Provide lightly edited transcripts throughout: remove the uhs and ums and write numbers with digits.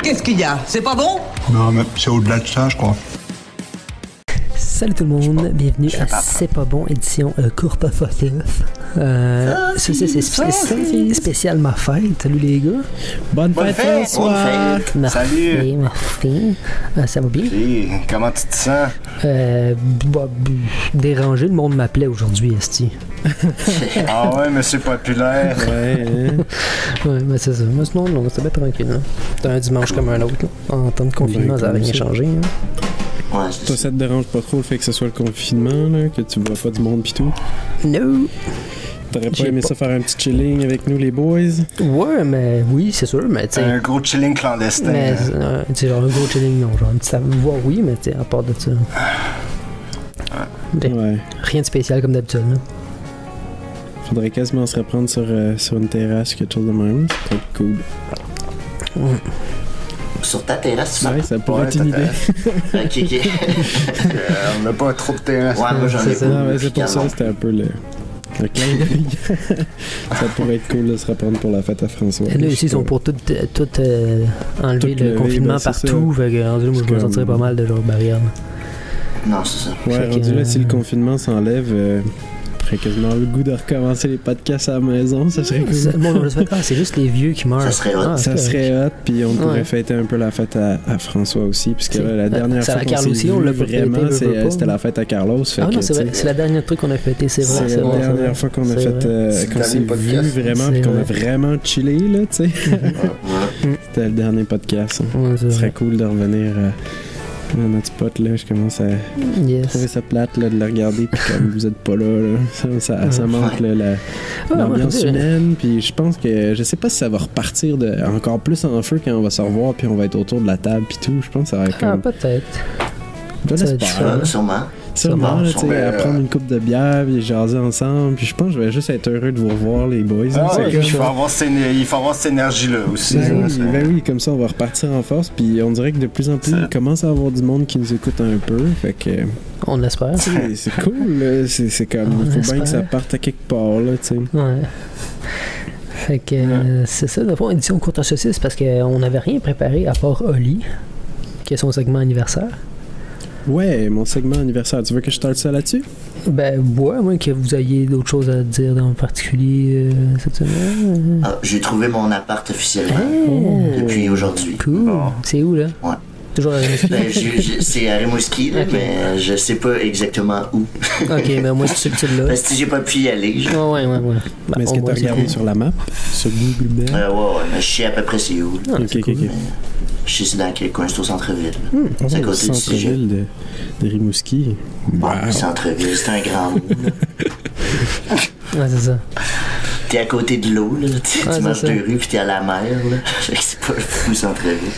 qu'est-ce qu'il y a? C'est pas bon? Non, mais c'est au-delà de ça, je crois. Salut tout le monde, bienvenue à C'est pas bon, édition courte photo. C'est spécial ma fête. Salut les gars. Bonne fête, François. Salut. Merci. Ça va bien? Hey, comment tu te sens? Dérangé, le monde m'appelait aujourd'hui, esti. Ah ouais, monsieur populaire. Ouais, mais c'est ça. Mais sinon, non, c'est bien tranquille. Hein. C'est un dimanche comme un autre. Là. En temps de confinement, ça n'a rien changé. Hein. Ouais, toi, ça te dérange pas trop le fait que ce soit le confinement, là, que tu vois pas du monde pis tout? No! T'aurais pas aimé ça faire un petit chilling avec nous, les boys? Ouais, mais oui, c'est sûr, mais tu sais... Un gros chilling clandestin. Mais, tu sais, genre un gros chilling, non. Genre une petite voix, oui, mais tu sais, à part de ça... Ouais. Rien de spécial comme d'habitude, là. Faudrait quasiment se reprendre sur une terrasse, quelque chose de même. C'est peut-être cool. Sur ta terrasse, ouais, ça pourrait être une idée. Ok. On n'a pas trop de terrasse. Ouais, moi j'en ai pas. C'est pour ça, c'était un peu le clin d'œil. Ça pourrait être cool de se reprendre pour la fête à François. Et là, ici, ils sont pour tout enlever le confinement partout. Fait que, rendu là, moi, je me sentirais pas mal de genre barrière. Non, c'est ça. Ouais, rendu là, si le confinement s'enlève... J'aurais quasiment le goût de recommencer les podcasts à la maison, ça serait cool. C'est juste les vieux qui meurent. Ça serait hot. Ça serait hot, puis on pourrait fêter un peu la fête à François aussi, puisque là, la dernière fois qu'on s'est vu vraiment, c'était la fête à Carlos. Fait non, c'est vrai, c'est la dernière truc qu'on a fêté, c'est vrai. C'est la dernière fois qu'on a fait, qu'on s'est vu vraiment, puis qu'on a vraiment chillé, là, tu sais. C'était le dernier podcast. Ce serait cool de revenir... notre spot là, je commence à trouver ça plate là, de le regarder puis comme vous êtes pas là, ça manque là, l'ambiance humaine, puis je pense que je sais pas si ça va repartir encore plus en feu quand on va se revoir puis on va être autour de la table puis tout, je pense que ça va être comme... peut-être. Je l'espère. Sûrement, là, tu sais, à prendre une coupe de bière, puis jaser ensemble, puis je pense que je vais juste être heureux de vous revoir, les boys. Il faut avoir cette énergie-là aussi. Ben oui, comme ça, on va repartir en force, puis on dirait que de plus en plus, il commence à avoir du monde qui nous écoute un peu, fait que... On l'espère. C'est cool, là, c'est comme, il faut bien que ça parte à quelque part, là, tu sais. Ouais. Fait que, c'est ça, de fois, édition courte à saucisse, parce qu'on n'avait rien préparé à part Oli, qui est son segment anniversaire. Ouais, mon segment anniversaire. Tu veux que je starte ça là-dessus? Ben, ouais, moi, que vous ayez d'autres choses à dire en particulier cette semaine. J'ai trouvé mon appart officiellement depuis aujourd'hui. Cool. Bon. C'est où, là? Ouais. Toujours à Rimouski? C'est à Rimouski, là, mais je sais pas exactement où. Ok, mais moi, c'est ce là. Parce que j'ai pas pu y aller. Genre. Ouais. Ben, mais est-ce que tu as regardé sur la map? Sur Google Maps? Ouais, mais je sais à peu près c'est où. Ok. Je sais dans quel coin, c'est au centre-ville. C'est à côté du centre-ville de Rimouski. Wow. Centre-ville, c'est un grand mot. Ouais, c'est ça. T'es à côté de l'eau, là. Tu marches 2 rues, puis t'es à la mer, là. Fait que c'est pas le fou centre-ville.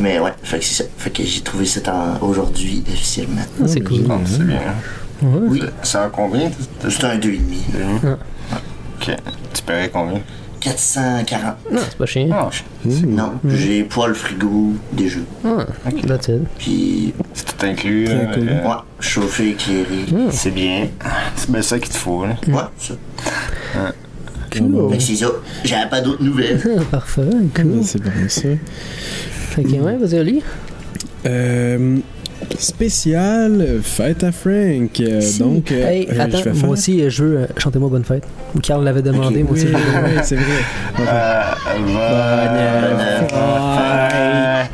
Mais ouais, fait que c'est ça. Fait que j'ai trouvé ça aujourd'hui officiellement. C'est cool. C'est bien. Oui. C'est à combien? C'est un 2,5. Ok. Tu paierais combien? 440. Non, c'est pas chiant. Non, j'ai poêle frigo déjà. Ok, that's it. Puis... C'est tout inclus. Ouais, chauffé, éclairé. C'est bien. C'est bien ça qu'il te faut, là. Ouais, ça. Cool. Fait que c'est ça. J'avais pas d'autres nouvelles. Parfait, cool. C'est bon, ça. Fait que, ouais, vas-y, Oli. Spécial fête à Frank. Donc, hey, attends, moi aussi, je veux chantez-moi bonne fête. Carl l'avait demandé, moi aussi. Oui, c'est vrai. Bonne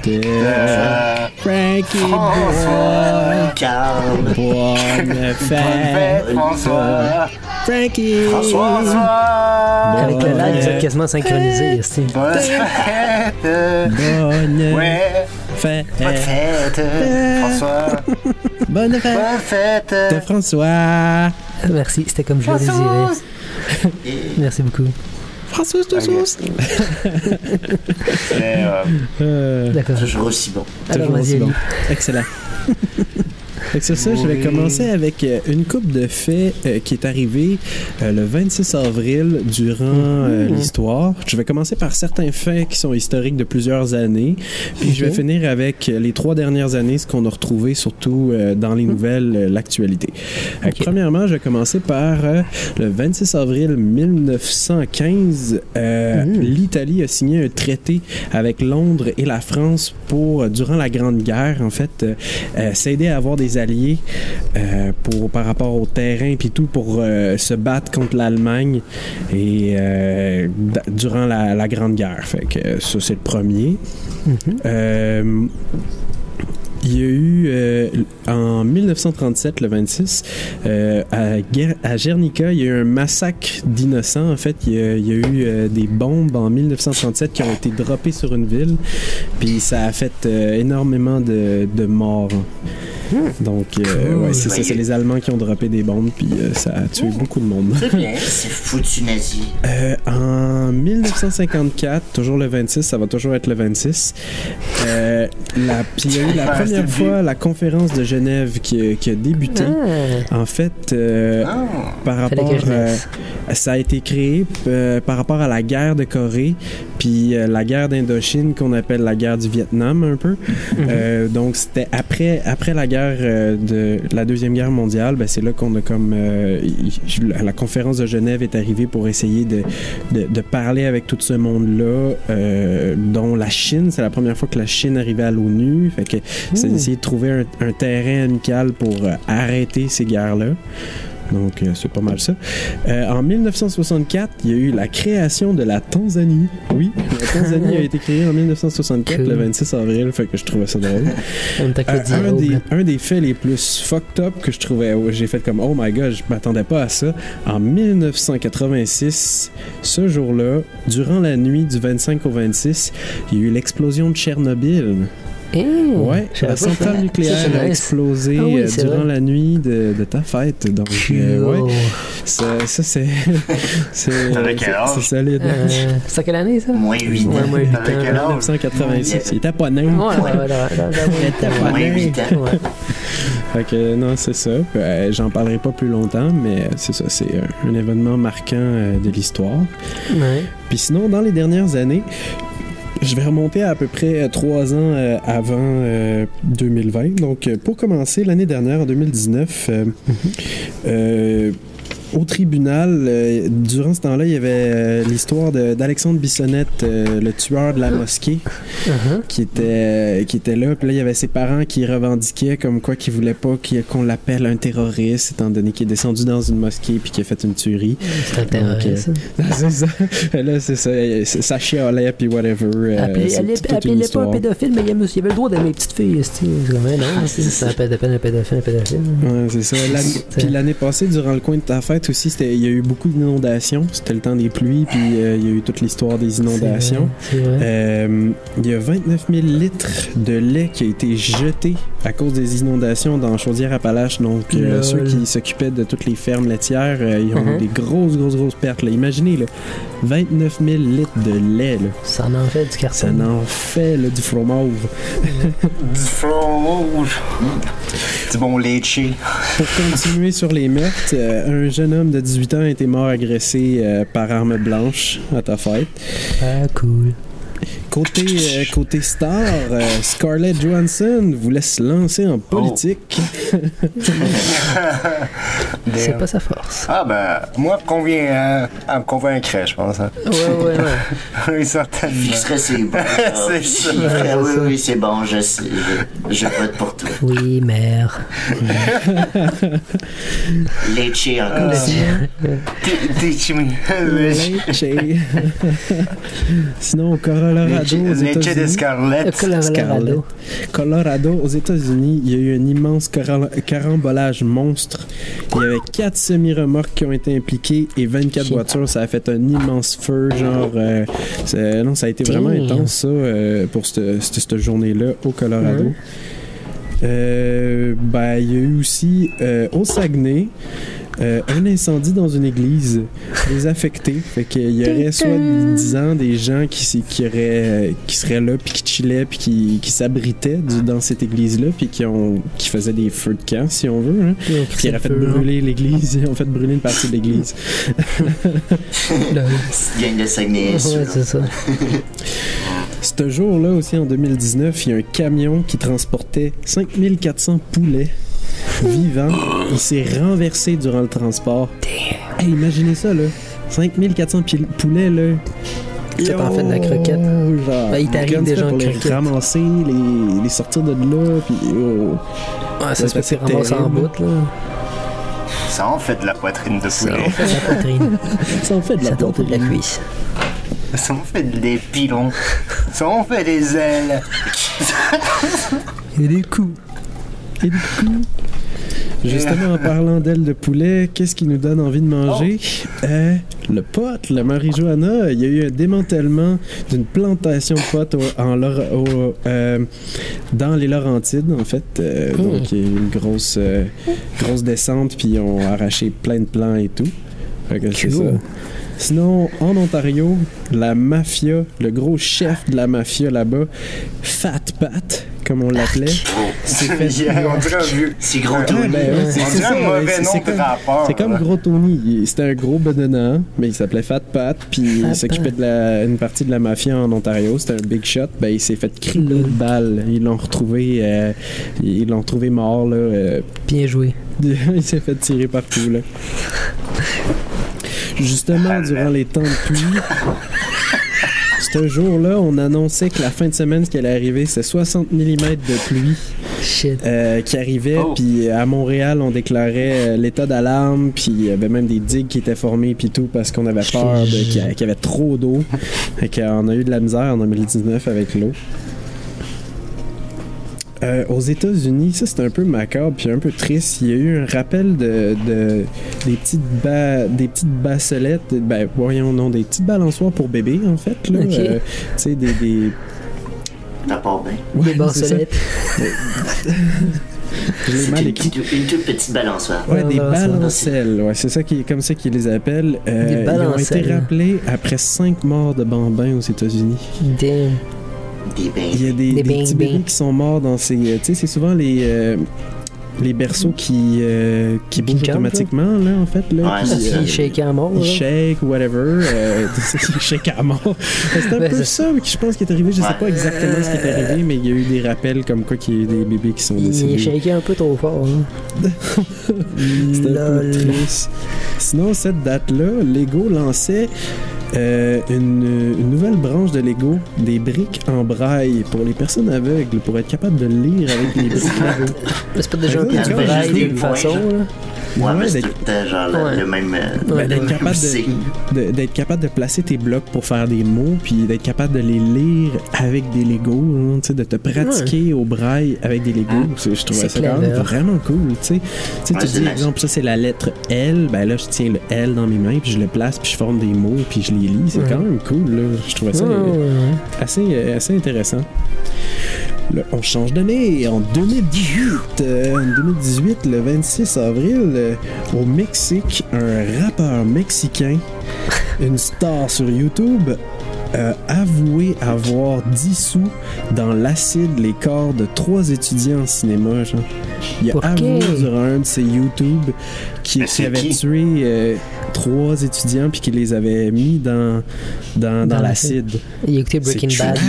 fête, Frankie François. Carl. Bonne fête, François. Frankie. François. Avec le lag, vous êtes quasiment synchronisés, Steve. Bonne fête. Bonne fête. Bonne fête, François. Bonne fête. Bonne fête de François. Merci, c'était comme je le désirais. Merci beaucoup. François, D'accord. Toujours aussi bon. Alors, vas-y, bon. Excellent. Fait que sur ça, je vais commencer avec une couple de faits qui est arrivé le 26 avril durant l'histoire. Je vais commencer par certains faits qui sont historiques de plusieurs années, puis je vais finir avec les 3 dernières années, ce qu'on a retrouvé surtout dans les nouvelles, l'actualité. Premièrement, je vais commencer par le 26 avril 1915. L'Italie a signé un traité avec Londres et la France pour, durant la Grande Guerre, en fait, s'aider à avoir des alliés par rapport au terrain puis tout pour se battre contre l'Allemagne et durant la Grande Guerre. Fait que ça, c'est le premier. Il y a eu, en 1937, le 26, à Guernica, il y a eu un massacre d'innocents. En fait, il y a eu des bombes en 1937 qui ont été droppées sur une ville, puis ça a fait énormément de morts. Donc, ouais, c'est ça, c'est les Allemands qui ont droppé des bombes, puis ça a tué beaucoup de monde. C'est bien, c'est foutu nazi. En 1954, toujours le 26, ça va toujours être le 26, puis il y a eu la première fois la conférence de Genève qui a débuté. En fait, par rapport ça a été créé par rapport à la guerre de Corée, puis la guerre d'Indochine qu'on appelle la guerre du Vietnam un peu. Donc, c'était après la guerre de la Deuxième Guerre mondiale, ben c'est là qu'on a comme la conférence de Genève est arrivée pour essayer de parler avec tout ce monde-là, dont la Chine. C'est la première fois que la Chine arrivait à l'ONU. Fait que c'est d'essayer de trouver un terrain amical pour arrêter ces guerres-là. Donc, c'est pas mal ça. En 1964, il y a eu la création de la Tanzanie. Oui, la Tanzanie a été créée en 1964, le 26 avril, fait que je trouvais ça drôle. Un des faits les plus fucked up que je trouvais, j'ai fait comme « Oh my God, je m'attendais pas à ça ». En 1986, ce jour-là, durant la nuit du 25 au 26, il y a eu l'explosion de Tchernobyl. Ouais, la centrale nucléaire a explosé durant la nuit de ta fête. Donc, ouais, ça c'est solide. C'est quelle année, ça? Moins 8 ans. Moins 8 ans. 1986. Il était pas nain. Il était pas Moins 8 ans. Fait que, non, c'est ça. J'en parlerai pas plus longtemps, mais c'est ça. C'est un événement marquant de l'histoire. Ouais. Puis sinon, dans les dernières années, je vais remonter à peu près 3 ans avant 2020. Donc, pour commencer, l'année dernière, en 2019, au tribunal, durant ce temps-là, il y avait l'histoire d'Alexandre Bissonnette, le tueur de la mosquée, qui était là. Puis là, il y avait ses parents qui revendiquaient comme quoi qu'ils voulaient pas qu'on l'appelle un terroriste, étant donné qu'il est descendu dans une mosquée puis qu'il a fait une tuerie. C'est un terroriste. C'est ça. Là, c'est ça. Ça chialait puis whatever. Appelez-le pas un pédophile, mais il avait le droit d'aimer les petites filles. C'est un pédophile. Ouais, c'est ça. Puis l'année passée, durant le coin de ta fête aussi, il y a eu beaucoup d'inondations. C'était le temps des pluies, puis il y a eu toute l'histoire des inondations. C'est vrai. Il y a 29 000 litres de lait qui a été jeté à cause des inondations dans Chaudière-Appalaches. Donc, ceux qui s'occupaient de toutes les fermes laitières, ils ont eu des grosses pertes. Là. Imaginez, là, 29 000 litres de lait. Là. Ça en fait du carton. Ça en fait là, du fromage. Du fromage. Du bon laitier. Pour continuer sur les meurtres, un jeune homme de 18 ans a été mort agressé par arme blanche à ta fête. Ah, cool. Côté star, Scarlett Johansson voulait se lancer en politique. C'est pas sa force. Ah ben, moi, elle me convaincrait, je pense. Hein. Ouais. Oui, certainement. Fixerait ses bons. C'est ça. Oui, c'est bon, je vote pour toi. Oui, mère. Leche encore. Sinon, au Colorado, aux États-Unis. Colorado, aux États-Unis, il y a eu un immense carambolage monstre. Il y avait 4 semi-remorques qui ont été impliquées et 24 voitures. Ça a fait un immense feu, genre... non, ça a été vraiment intense, ça, pour cette journée-là au Colorado. Il y a eu aussi au Saguenay un incendie dans une église, des affectés. Fait qu'il y aurait soi-disant des gens qui seraient là, puis qui chillaient, puis qui s'abritaient dans cette église-là, puis qui faisaient des feux de camp, si on veut. Hein. Qui auraient fait brûler l'église, ils ont fait brûler une partie de l'église. Gang de Saguenay. Ouais, c'est ça. Ce jour-là aussi, en 2019, il y a un camion qui transportait 5400 poulets vivants. Il s'est renversé durant le transport. Hey, imaginez ça, là. 5400 poulets, là. C'est en fait de la croquette. Genre, il t'arrive des gens pour les ramasser, les sortir de là, puis ouais, ça se fait ramasser en bout, là. Ça en fait de la poitrine de poulet. Ça en fait de la poitrine. Ça en fait de la poitrine. de la cuisse. Ça en fait des pilons. Ça en fait des ailes. Et des coups. Justement, en parlant d'ailes de poulet, qu'est-ce qui nous donne envie de manger? Le pot, la marijuana. Il y a eu un démantèlement d'une plantation de pot dans les Laurentides, en fait. Donc, il y a eu une grosse descente, puis ils ont arraché plein de plants et tout. Fait que c'est ça. Sinon, en Ontario, la mafia, le gros chef de la mafia là-bas, Fat Pat, comme on l'appelait, c'est gros Tony. C'est un mauvais nom de rapport. C'est comme Gros Tony. C'était un gros bedonnant, mais il s'appelait Fat Pat, puis il s'occupait d'une partie de la mafia en Ontario. C'était un big shot. Ben, il s'est fait criller de balles. Ils l'ont retrouvé mort. Là, bien joué. Il s'est fait tirer partout. Là. Justement, durant les temps de pluie, ce jour-là, on annonçait que la fin de semaine, ce qui allait arriver, c'est 60 mm de pluie qui arrivait. Puis à Montréal, on déclarait l'état d'alarme, puis il y avait même des digues qui étaient formées, puis tout, parce qu'on avait peur qu'il y avait trop d'eau. Fait qu'on a eu de la misère en 2019 avec l'eau. Aux États-Unis, ça c'est un peu macabre puis un peu triste. Il y a eu un rappel des petites basselettes, des petites balançoires pour bébés en fait. Là, okay. Tu sais, des... T'as pas bien. Ouais, des basselettes. Je l'ai mal écrit. Une toute petite balançoire. Ouais, des balancelles. Ouais, c'est ça comme ça qu'ils les appellent. Ils ont été rappelés après 5 morts de bambins aux États-Unis. Damn. Il y a des petits bébés qui sont morts dans ces... Tu sais, c'est souvent les berceaux qui bougent automatiquement, là, en fait. Là, ouais, ils shake à mort. Ils shake, whatever. Ils shake à mort. C'est un peu ça je pense qui est arrivé. Je sais pas exactement ce qui est arrivé, mais il y a eu des rappels comme quoi qu'il y a eu des bébés qui sont décédés. Il shaké un peu trop fort. Hein. C'était un peu triste. Sinon, cette date-là, Lego lançait... une nouvelle branche de Lego, des briques en braille pour les personnes aveugles, pour être capable de lire avec les briques Lego. C'est pas déjà un peu du braille d'une façon, là? Ouais, mais c'est tout le temps genre le même... d'être capable de placer tes blocs pour faire des mots, puis d'être capable de les lire avec des Legos, hein, de te pratiquer au braille avec des Legos. Je trouvais ça quand même vraiment cool. Tu dis, par exemple, ça c'est la lettre L, ben là je tiens le L dans mes mains, puis je le place, puis je forme des mots, puis je les lis. C'est quand même cool. Là. Je trouvais ça assez intéressant. Là, on change d'année. En 2018, le 26 avril, au Mexique, un rappeur mexicain, une star sur YouTube, a avoué avoir dissous dans l'acide les corps de 3 étudiants en cinéma. Genre. Il a avoué sur un de ses YouTube qui avait tué 3 étudiants puis qu'il les avait mis dans l'acide. Il a écouté Breaking Bad.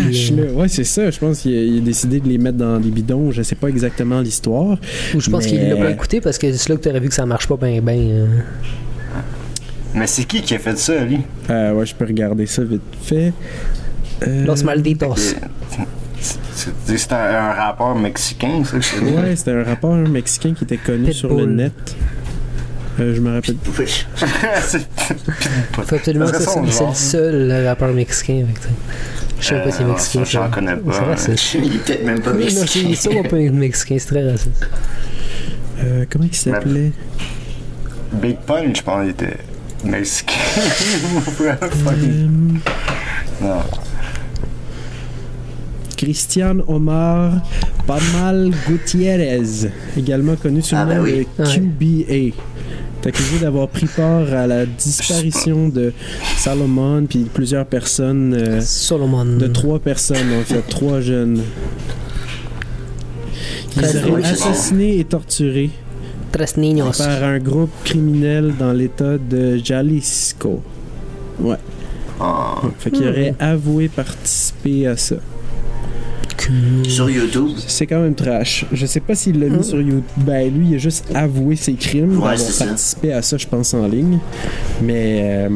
Ouais, c'est ça. Je pense qu'il a décidé de les mettre dans des bidons. Je sais pas exactement l'histoire. Ou je pense qu'il l'a pas écouté parce que c'est là que tu aurais vu que ça marche pas bien. Mais c'est qui a fait ça, lui? Ouais, je peux regarder ça vite fait. Los Malditos. C'est un rappeur mexicain, ça? Ouais, c'était un rappeur mexicain qui était connu sur le net. Je me rappelle. Faut absolument que c'est le seul rappeur mexicain avec ça. Je sais pas si c'est mexicain. J'en connais pas. Il est peut-être même pas mexicain. Il est sûrement pas mexicain, c'est très raciste. Comment il s'appelait? Big Pun, je pense, il était mexicain. Non. Christian Omar Pamal Gutiérrez, également connu sous le nom de QBA. est accusé d'avoir pris part à la disparition de Salomon puis plusieurs personnes. De 3 personnes, en fait, 3 jeunes. Ils seraient assassinés et torturés par un groupe criminel dans l'état de Jalisco. Ouais. Fait qu'il aurait avoué participer à ça. Sur YouTube. C'est quand même trash. Je sais pas s'il l'a mis sur YouTube. Ben, lui, il a juste avoué ses crimes, d'avoir participé à ça, je pense, en ligne. Mais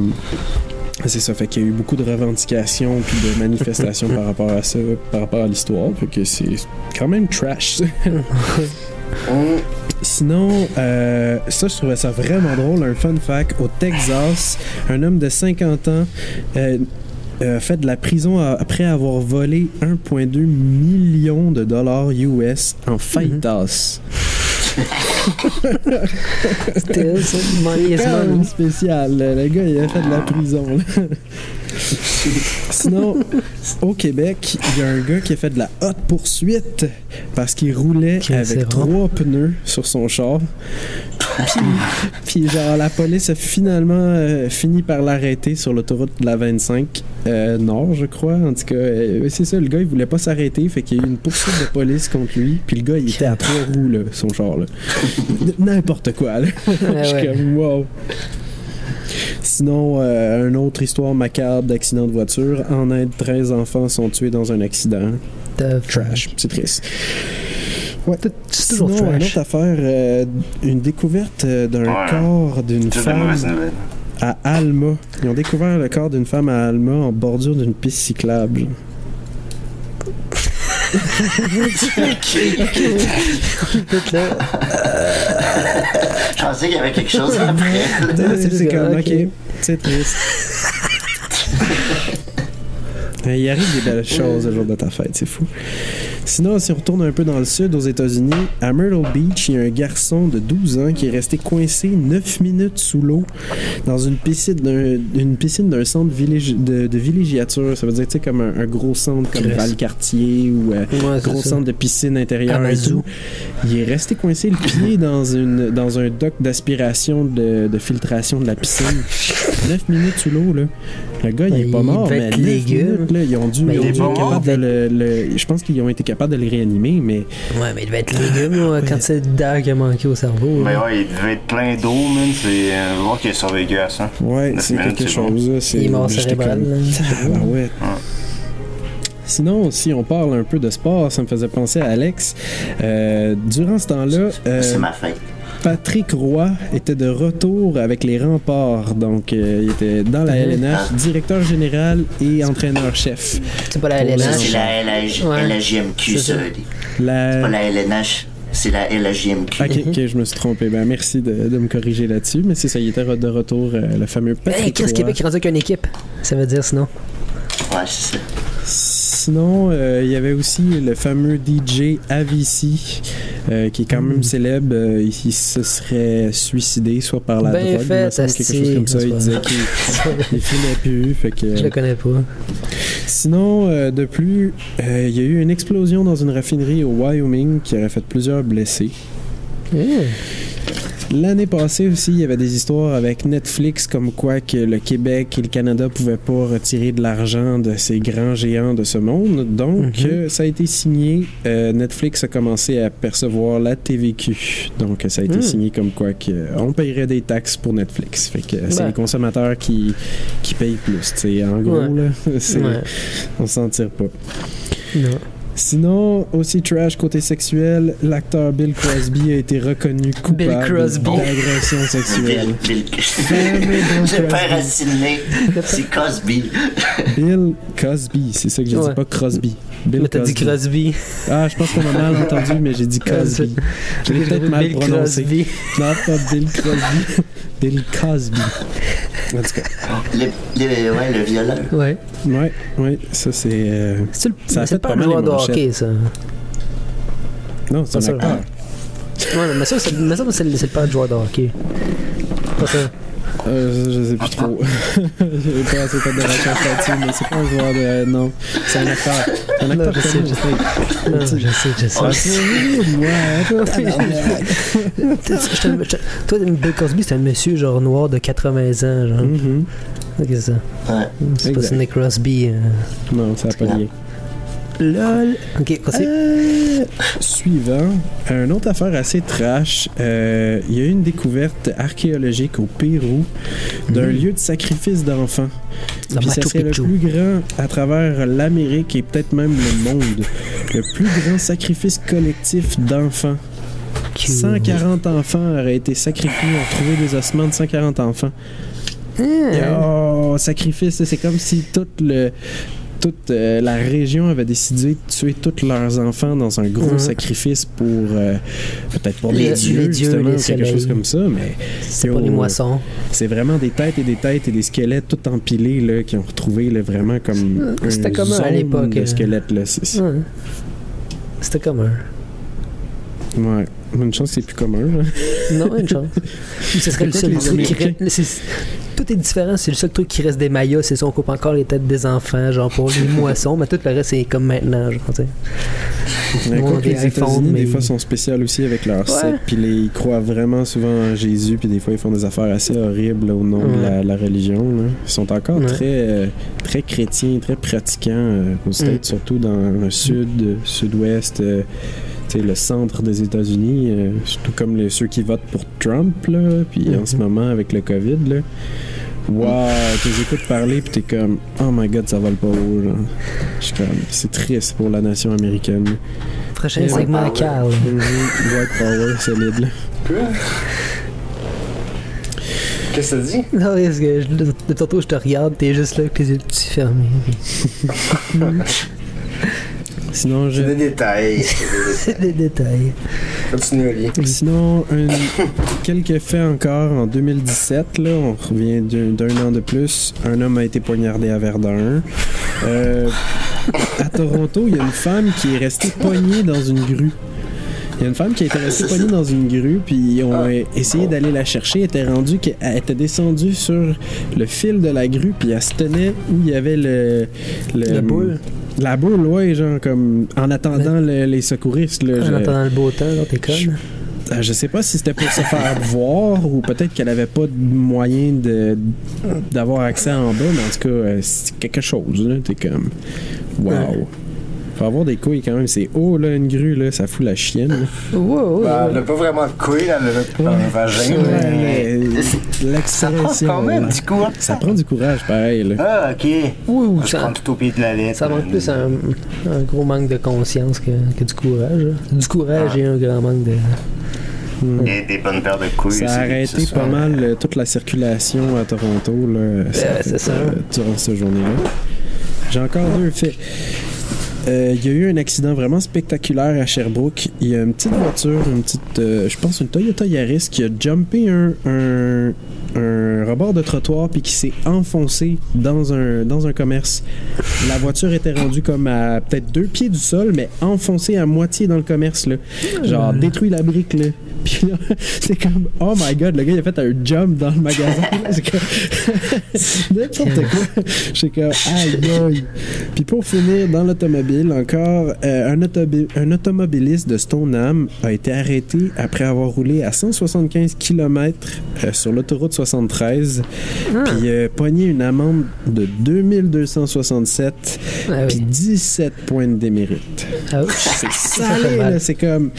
c'est ça, fait qu'il y a eu beaucoup de revendications puis de manifestations par rapport à ça, par rapport à l'histoire. Fait que c'est quand même trash. Sinon, ça, je trouvais ça vraiment drôle. Un fun fact, au Texas, un homme de 50 ans fait de la prison après avoir volé 1,2 million de dollars US en faitas. C'était ça, money is quand même money. spécial. Le gars, il a fait de la prison. Là. Sinon, au Québec, il y a un gars qui a fait de la haute poursuite parce qu'il roulait avec 3 pneus sur son char. Puis genre, la police a finalement fini par l'arrêter sur l'autoroute de la 25 Nord, je crois. En tout cas, c'est ça, le gars, il voulait pas s'arrêter, fait qu'il y a eu une poursuite de police contre lui. Puis le gars, il était à 3 roues, là, son char, là. N'importe quoi, là. Je suis comme, wow. Sinon, une autre histoire macabre d'accident de voiture. En Inde, 13 enfants sont tués dans un accident. Trash, c'est triste. Ouais. Sinon, une autre affaire, une découverte d'un corps d'une femme à Alma. Ils ont découvert le corps d'une femme à Alma en bordure d'une piste cyclable. Je pensais qu'il y avait quelque chose après. C'est comme, ok, c'est triste. Il arrive des belles choses le jour de ta fête, c'est fou. Sinon, si on retourne un peu dans le sud, aux États-Unis, à Myrtle Beach, il y a un garçon de 12 ans qui est resté coincé 9 minutes sous l'eau dans une piscine d'un centre de villégiature. Ça veut dire, tu sais, comme un gros centre comme Valcartier ou un gros centre de piscine intérieure et tout. Il est resté coincé le pied dans un dock d'aspiration de filtration de la piscine. 9 minutes sous l'eau, là. Le gars, il est pas mort, mais 9 minutes, là, ils ont dû être capables de je pense qu'ils ont été capables de le réanimer, mais... Ouais, mais il devait être légume, là, quand c'est d'air qui a manqué au cerveau. Mais ouais, il devait être plein d'eau, man. C'est voir qu'il a survécu à ça. Ouais, c'est quelque chose, là. Il est mort cérébral, Ah ouais. Sinon, si on parle un peu de sport, ça me faisait penser à Alex. Durant ce temps-là... c'est ma fête. Patrick Roy était de retour avec les Remparts, donc il était dans la LNH, directeur général et entraîneur-chef. C'est pas la LNH. C'est la LHJMQ, ça. C'est pas la LNH, c'est la LHJMQ. Ok, je me suis trompé. Ben, merci de me corriger là-dessus, mais c'est ça, il était de retour, le fameux Patrick Roy. Québec est rendu avec une équipe, ça veut dire sinon. Ouais, c'est ça. Sinon, il y avait aussi le fameux DJ Avicii, qui est quand même célèbre. Il se serait suicidé, soit par la drogue, quelque chose comme ça. Il disait qu'il filait plus. Fait que, je le connais pas. Sinon, de plus, il y a eu une explosion dans une raffinerie au Wyoming qui aurait fait plusieurs blessés. L'année passée aussi, il y avait des histoires avec Netflix comme quoi que le Québec et le Canada pouvaient pas retirer de l'argent de ces grands géants de ce monde. Donc, ça a été signé. Netflix a commencé à percevoir la TVQ. Donc, ça a été signé comme quoi qu'on payerait des taxes pour Netflix. Fait que c'est les consommateurs qui payent plus. T'sais, en gros, là, on s'en tire pas. Non. Sinon, aussi trash côté sexuel, l'acteur Bill Crosby a été reconnu coupable d'agression sexuelle. J'ai pas raciné. C'est Cosby. Bill Cosby, c'est ça que j'ai dit, pas Crosby. Bill Cosby. T'as dit Crosby. Ah, je pense qu'on a mal entendu, mais j'ai dit Cosby. Je l'ai peut-être mal prononcé. Non, pas Bill Crosby. Bill Cosby. En tout cas. Le violeur. Ouais, ça c'est. Ça a fait pas mal joueur de hockey, ça. Non, c'est un acteur. Ouais, mais ça, c'est le père de joueur de hockey. Pas ça. Je sais plus trop. J'ai pas assez fait de recherche là-dessus, mais c'est pas un joueur de... Non, c'est un acteur. C'est un acteur. Je sais. Toi, Bill Cosby, c'est un monsieur genre noir de 80 ans, genre. C'est ça. Ouais. C'est pas Sidney Crosby. Non, ça n'a pas lié. LOL. Ok, suivant, une autre affaire assez trash. Il y a eu une découverte archéologique au Pérou d'un lieu de sacrifice d'enfants. Puis ça serait le plus grand à travers l'Amérique et peut-être même le monde. Le plus grand sacrifice collectif d'enfants. 140 enfants auraient été sacrifiés. On trouvait des ossements de 140 enfants. Oh, sacrifice, c'est comme si toute la région avait décidé de tuer tous leurs enfants dans un gros sacrifice pour peut-être pour les dieux justement, quelque chose comme ça, mais c'est pas les moissons. C'est vraiment des têtes et des squelettes tout empilés là, qui ont retrouvé là, vraiment comme c'était comme à l'époque de squelettes là. C'était commun. Ouais. Une chance, c'est plus commun. Là. Non, une chance. Ce serait le seul truc qui reste. Tout est différent, c'est le seul truc qui reste des Mayas, c'est ça, on coupe encore les têtes des enfants, genre pour les moissons, mais tout le reste, c'est comme maintenant, genre, tu sais. Les États-Unis, des fois, sont spéciales aussi avec leur secte, puis ils croient vraiment souvent en Jésus, puis des fois, ils font des affaires assez horribles au nom de la religion. Là. Ils sont encore très chrétiens, très pratiquants, aux States, surtout dans le sud-ouest. Le centre des États-Unis, surtout comme ceux qui votent pour Trump, là, puis en ce moment avec le COVID, là. Wow, tu les écoutes parler, puis t'es comme, oh my god, ça vole pas haut, genre. Je suis comme, c'est triste pour la nation américaine. Prochain segment à Carl. White Power, solide, là. Qu'est-ce que ça dit? Non, parce que de tantôt, je te regarde, t'es juste là avec les yeux petits fermés. Sinon, c'est des détails. C'est des détails. Continue, Oli. Sinon, quelques faits encore en 2017, là, on revient d'un an de plus. Un homme a été poignardé à Verdun. À Toronto, il y a une femme qui est restée poignée dans une grue. Il y a une femme qui était restée poignée dans une grue, puis ils ont essayé d'aller la chercher. Elle était descendue sur le fil de la grue, puis elle se tenait où il y avait la boule. La boule, ouais, genre comme en attendant les secouristes. Là, en attendant le beau temps, genre, t'es conne. Je sais pas si c'était pour se faire voir ou peut-être qu'elle avait pas de moyen d'avoir accès en bas, mais en tout cas, c'est quelque chose, là. T'es comme, wow. Faut avoir des couilles quand même, c'est haut là, une grue là, ça fout la chienne. Wow, elle n'a pas vraiment de couilles, elle a un vagin. L'expression. Ça prend quand même du courage. Ça prend du courage, pareil. Là. Ah, ok. Oui, ça prend tout au pied de la lettre. Ça manque plus un gros manque de conscience que du courage. Là. Du courage et un grand manque de. Il y a des bonnes paires de couilles. Ça a arrêté pas mal toute la circulation à Toronto là, c'est ça. Durant cette journée-là. J'ai encore deux faits. Il y a eu un accident vraiment spectaculaire à Sherbrooke. Il y a une petite voiture, je pense une Toyota Yaris qui a jumpé un rebord de trottoir puis qui s'est enfoncé dans un commerce. La voiture était rendue comme à peut-être 2 pieds du sol, mais enfoncée à moitié dans le commerce, là. Genre détruit la brique, là. Puis là, c'est comme, oh my god, le gars il a fait un jump dans le magasin. C'est comme n'importe quoi. J'étais comme, aïe aïe. Puis pour finir, dans l'automobile, encore, un automobiliste de Stoneham a été arrêté après avoir roulé à 175 km sur l'autoroute 73. Puis pogné une amende de 2267 puis 17 points de démérite. C'est salé, là. C'est comme,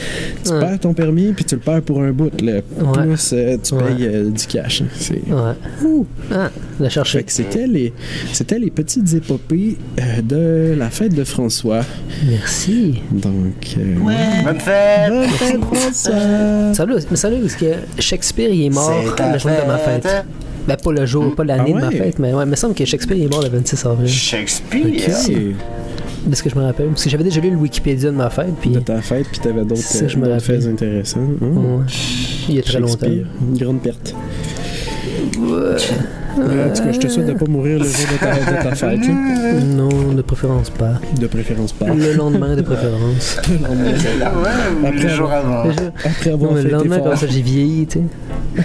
tu perds ton permis puis tu le perds pour un bout, là. Plus tu payes du cash. C'est... la chercher. Fait que c'était les petites épopées de la fête de François. Merci. Donc, bonne fête! Bonne fête, François! Salut, parce que Shakespeare, il est mort le jour de ma fête. Ben, pas le jour, pas l'année de ma fête, mais ouais, il me semble que Shakespeare il est mort le 26 avril. Shakespeare? Okay. De ce que je me rappelle. Parce que j'avais déjà lu le Wikipédia de ma fête. Puis... De ta fête, puis t'avais d'autres faits intéressants. Ouais. Il y a très longtemps. Une grande perte. Ouais. En tout cas, je te souhaite de pas mourir le jour de ta fête. Non, de préférence pas. De préférence pas. Le lendemain, de préférence. Le jour avant. Après avoir le lendemain, comme ça, j'ai vieilli, tu sais. Ouais.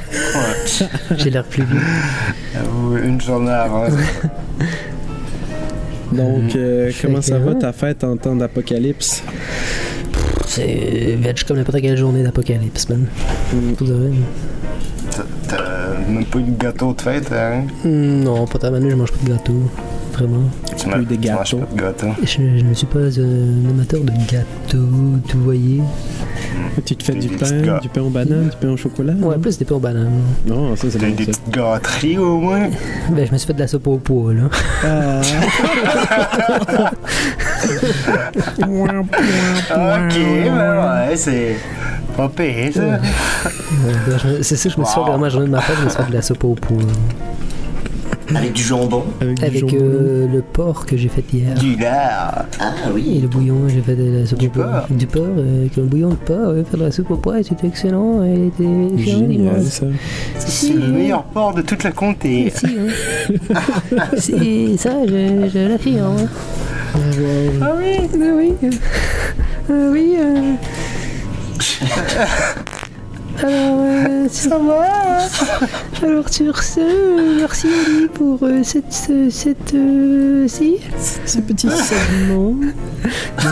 J'ai l'air plus vieux. Une journée avant. Donc, comment ça va ta fête en temps d'apocalypse? C'est veg comme n'importe quelle journée d'apocalypse, man. Tout de vrai. T'as même pas eu de gâteau de fête, hein? Non, pas tellement, je mange pas de gâteau. Vraiment. Tu manges des gâteaux. Pas de gâteau. Je ne suis pas un amateur de gâteaux, tu voyez. Tu te fais du pain aux bananes, du pain au chocolat? Ouais, plus des pains aux bananes. Non, ça c'est bon. Des petites gâteries au moins? Ben, je me suis fait de la soupe au pois, là. Ah. Ok, ben ouais, c'est pas pire, ça. C'est ça, je me suis fait vraiment journée de ma fête, je me suis fait de la soupe au pois. Avec du jambon? Avec le porc que j'ai fait hier. Du lard. Ah oui. Et le bouillon, j'ai fait de la soupe au pois. Porc? Du porc, avec un bouillon de porc, faire de la soupe au pois, c'était excellent. Elle était génial, ça. C'est le meilleur porc de toute la comté. Si, hein. C'est ça, je l'affirme. Hein. Ah oui? Oui. Alors, ça va. Alors sur ce, merci Ali pour ce petit segment.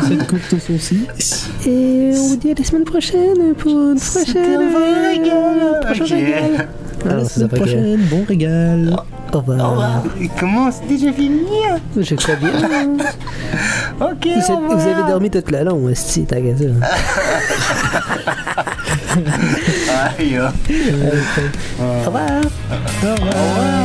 Cette courte saucisse. Et on vous dit à la semaine prochaine pour une prochaine régal. À la semaine prochaine, bon régal. Au revoir. Comment c'est déjà fini? Je crois bien. Ok, vous avez dormi toute la longue, esti, t'as qu'à ça. Aïe. Au revoir. Au revoir.